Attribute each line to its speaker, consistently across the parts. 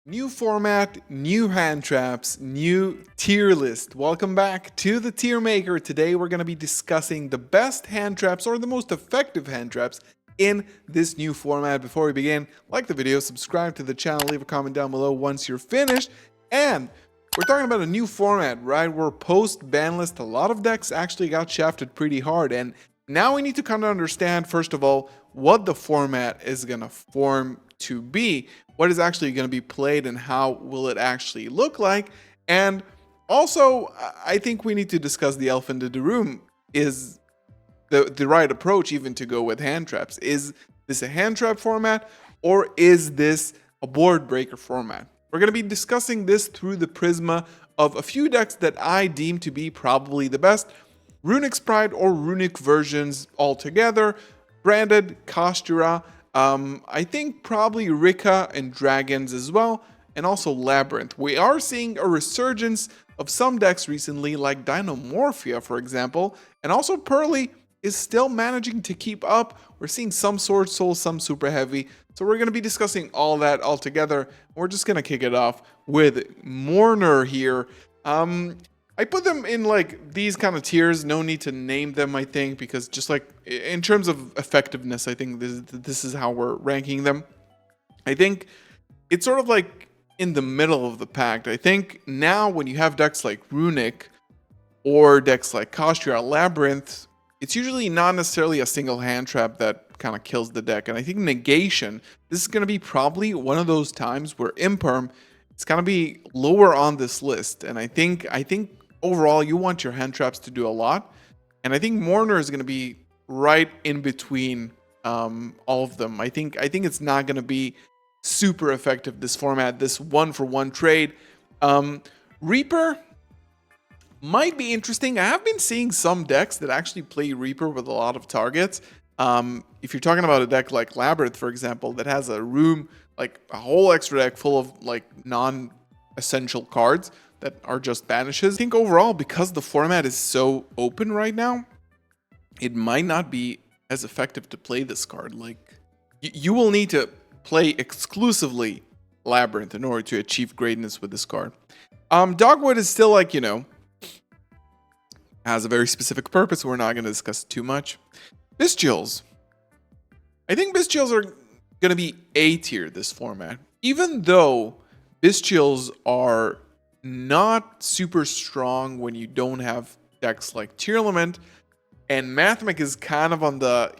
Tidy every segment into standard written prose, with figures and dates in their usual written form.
Speaker 1: New format, new hand traps, new tier list. Welcome back to the Tier Maker. Today we're going to be discussing the best hand traps or the most effective hand traps in this new format. Before we begin, like the video, subscribe to the channel, leave a comment down below once you're finished. And we're talking about a new format, right? Where post ban list, a lot of decks actually got shafted pretty hard. And now we need to kind of understand, first of all, what the format is going to form to be, what is actually going to be played, and how will it actually look like. And also, I think we need to discuss the elephant in the room. Is the right approach even to go with hand traps? Is this a hand trap format, or is this a board breaker format? We're going to be discussing this through the prisma of a few decks that I deem to be probably the best, Runic Sprite or Runic versions altogether, branded, Kastura, I think probably Rika and Dragons as well, and also Labyrinth. We are seeing a resurgence of some decks recently, like Dinomorphia, for example, and also Pearly is still managing to keep up. We're seeing some Sword Soul, some Super Heavy, so we're going to be discussing all that all together. We're just going to kick it off with Mourner here. I put them in like these kind of tiers. No need to name them, I think, because just like in terms of effectiveness, I think this is how we're ranking them. I think it's sort of like in the middle of the pack. I think now when you have decks like Runic or decks like Kastura, Labyrinth, it's usually not necessarily a single hand trap that kind of kills the deck. And I think Negation, this is going to be probably one of those times where Imperm, it's going to be lower on this list. And I think overall, you want your hand traps to do a lot. And I think Mourner is going to be right in between all of them. I think it's not going to be super effective, this format, this one-for-one trade. Reaper might be interesting. I have been seeing some decks that actually play Reaper with a lot of targets. If you're talking about a deck like Labyrinth, for example, that has a room, like a whole extra deck full of like non-essential cards that are just banishes. I think overall, because the format is so open right now, it might not be as effective to play this card. Like, you will need to play exclusively Labyrinth in order to achieve greatness with this card. Dogwood is still like, has a very specific purpose. We're not going to discuss too much. Bystials. I think Bystials are going to be A tier this format. Even though Bystials are not super strong when you don't have decks like Tearlament, and Mathmech is kind of on the,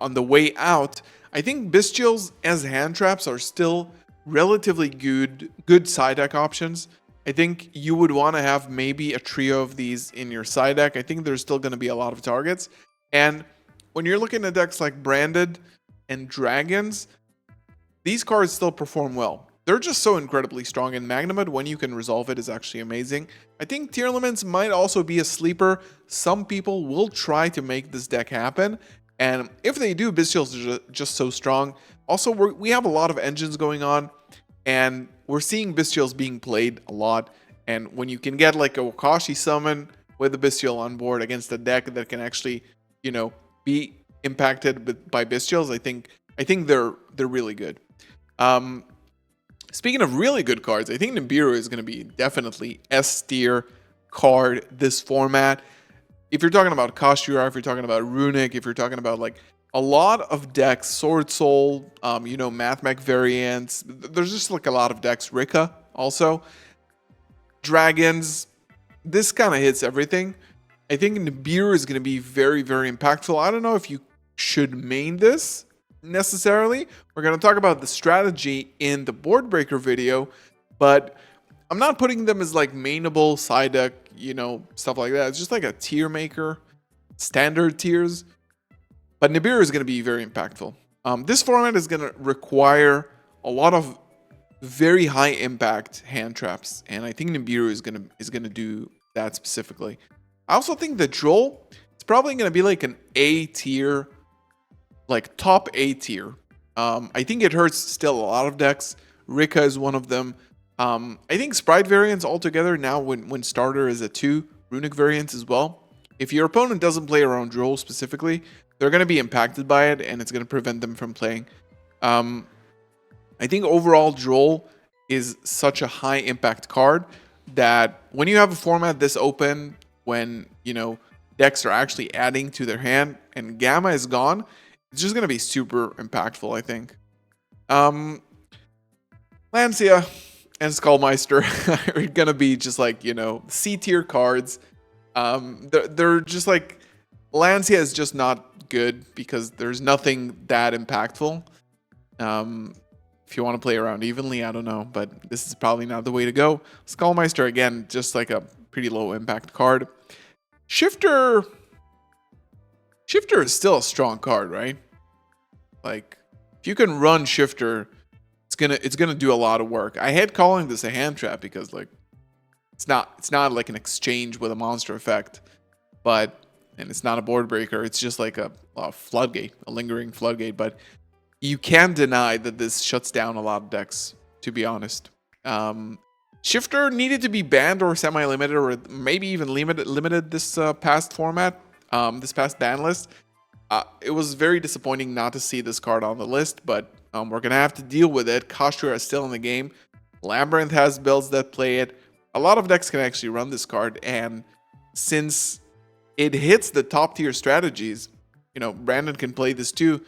Speaker 1: on the way out. I think Bystials as hand traps are still relatively good side deck options. I think you would want to have maybe a trio of these in your side deck. I think there's still going to be a lot of targets. And when you're looking at decks like Branded and Dragons, these cards still perform well. They're just so incredibly strong, and Magnamud, when you can resolve it, is actually amazing. I think Tearlaments might also be a sleeper. Some people will try to make this deck happen, and if they do, Bystials are just so strong. Also, we have a lot of engines going on, and we're seeing Bystials being played a lot, and when you can get like a Wakashi summon with a Bystial on board against a deck that can actually, be impacted by Bystials, I think they're really good. Speaking of really good cards, I think Nibiru is going to be definitely S tier card this format. If you're talking about Kastura, if you're talking about Runic, if you're talking about like a lot of decks, Sword Soul, Mathmech variants, there's just like a lot of decks. Rika also. Dragons, this kind of hits everything. I think Nibiru is going to be very, very impactful. I don't know if you should main this necessarily. We're going to talk about the strategy in the board breaker video, but I'm not putting them as like mainable side deck, stuff like that. It's just like a tier maker, standard tiers. But Nibiru is going to be very impactful. This format is going to require a lot of very high impact hand traps, and I think Nibiru is going to do that specifically. I also think the Droll is probably going to be like an A tier, like top A tier. I think it hurts still a lot of decks. Rika is one of them. I think Sprite variants altogether now when starter is a 2, Runic variants as well. If your opponent doesn't play around Droll specifically, they're going to be impacted by it, and it's going to prevent them from playing. I think overall Droll is such a high impact card that when you have a format this open, when decks are actually adding to their hand and Gamma is gone, it's just gonna be super impactful, I think. Lancia and Skullmeister are gonna be just like, C tier cards. They're just like, Lancia is just not good because there's nothing that impactful. If you want to play around evenly, I don't know, but this is probably not the way to go. Skullmeister, again, just like a pretty low impact card. Shifter is still a strong card, right? Like, if you can run Shifter, it's gonna do a lot of work. I hate calling this a hand trap because like it's not like an exchange with a monster effect, and it's not a board breaker. It's just like a floodgate, a lingering floodgate. But you can't deny that this shuts down a lot of decks, to be honest. Shifter needed to be banned or semi-limited or maybe even limited this past format, this past ban list. It was very disappointing not to see this card on the list, but we're going to have to deal with it. Kashira is still in the game. Labyrinth has builds that play it. A lot of decks can actually run this card, and since it hits the top tier strategies, Brandon can play this too.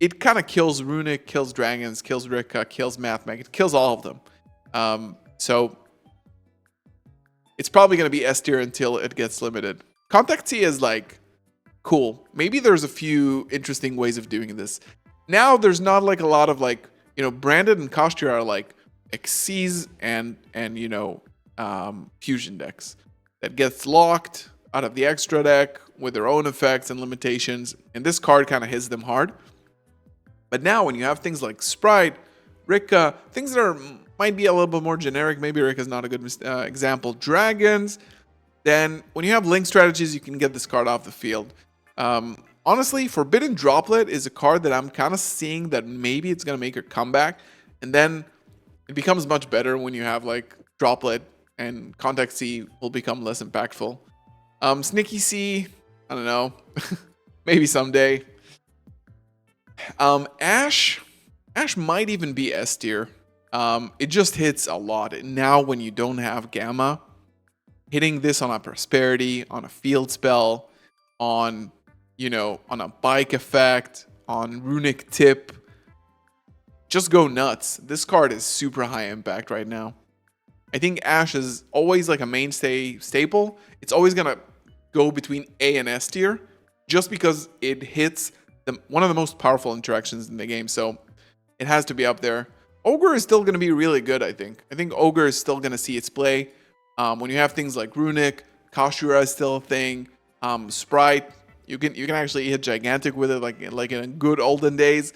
Speaker 1: It kind of kills Runic, kills Dragons, kills Rika, kills Mathmech. It kills all of them. So it's probably going to be S tier until it gets limited. Contact C is like, cool. Maybe there's a few interesting ways of doing this. Now there's not like a lot of like, Brandon and Kashira are like Xyz and fusion decks that gets locked out of the extra deck with their own effects and limitations. And this card kind of hits them hard. But now when you have things like Sprite, Rika, things that might be a little bit more generic, maybe Rika's not a good example, Dragons, then when you have link strategies, you can get this card off the field. Honestly, Forbidden Droplet is a card that I'm kind of seeing that maybe it's going to make a comeback. And then it becomes much better when you have like Droplet and Contact C will become less impactful. Sneaky C, I don't know, maybe someday. Ash might even be S tier. It just hits a lot. Now when you don't have Gamma, hitting this on a Prosperity, on a field spell, on a bike effect, on Runic Tip, just go nuts. This card is super high impact right now. I think Ash is always like a mainstay staple. It's always gonna go between A and S tier just because it hits one of the most powerful interactions in the game, so it has to be up there. Ogre is still going to be really good, I think. I think Ogre is still going to see its play. When you have things like Runic, Kashira is still a thing. Sprite, you can actually hit Gigantic with it, like in good olden days.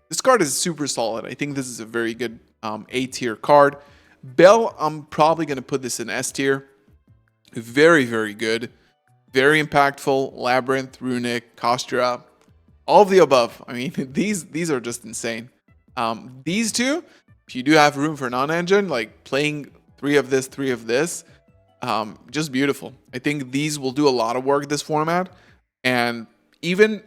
Speaker 1: This card is super solid. I think this is a very good A tier card. Bell, I'm probably going to put this in S tier. Very, very good. Very impactful. Labyrinth, Runic, Kashira. All of the above. I mean, these are just insane. These two, if you do have room for non-engine, like playing 3 of this, just beautiful. I think these will do a lot of work this format. And even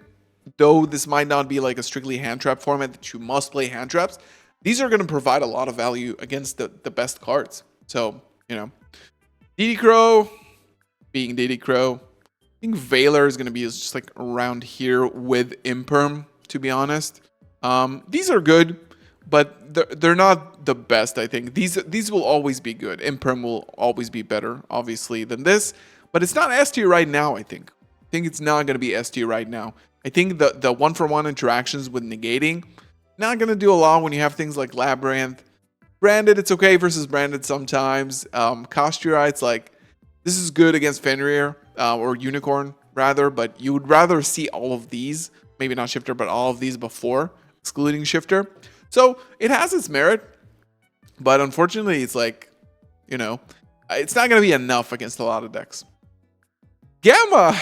Speaker 1: though this might not be like a strictly hand trap format that you must play hand traps, these are going to provide a lot of value against the best cards. So, DD Crow being DD Crow. I think Veiler is going to be just like around here with Imperm, to be honest. These are good, but they're not the best, I think. These will always be good. Imperm will always be better, obviously, than this. But it's not S tier right now, I think. I think it's not going to be S tier right now. I think the 1-for-1 interactions with negating, not going to do a lot when you have things like Labyrinth. Branded, it's okay versus Branded sometimes. Kashira, it's like, this is good against Fenrir. Or Unicorn, rather, but you would rather see all of these, maybe not Shifter, but all of these before excluding Shifter. So it has its merit, but unfortunately, it's like, it's not going to be enough against a lot of decks. Gamma,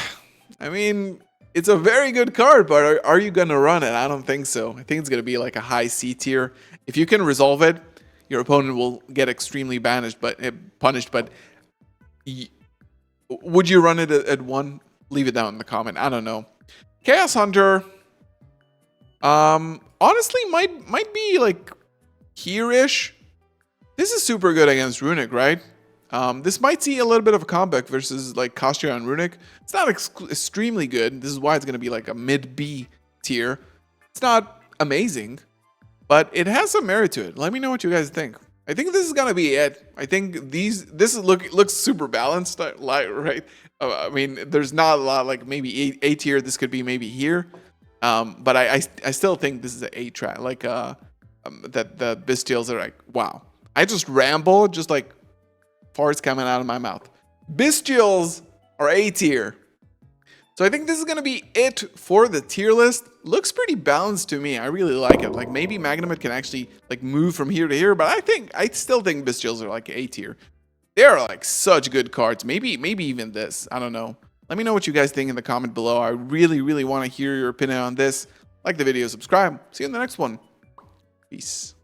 Speaker 1: I mean, it's a very good card, but are you going to run it? I don't think so. I think it's going to be like a high C tier. If you can resolve it, your opponent will get extremely punished, but would you run it at 1? Leave it down in the comment. I don't know. Chaos Hunter, honestly, might be like here-ish. This is super good against Runic, right? This might see a little bit of a comeback versus like Kastria and Runic. It's not extremely good. This is why it's going to be like a mid-B tier. It's not amazing, but it has some merit to it. Let me know what you guys think. I think this is going to be it. I think this looks super balanced, right? I mean, there's not a lot, like maybe A tier. This could be maybe here. But I still think this is an A track. Like that the Bystials are like, wow. I just ramble, just like farts coming out of my mouth. Bystials are A tier. So I think this is going to be it for the tier list. Looks pretty balanced to me. I really like it. Like maybe Magnemite can actually like move from here to here, but I still think Bystials are like A tier. They are like such good cards. Maybe even this. I don't know. Let me know what you guys think in the comment below. I really want to hear your opinion on this. Like the video, subscribe. See you in the next one. Peace.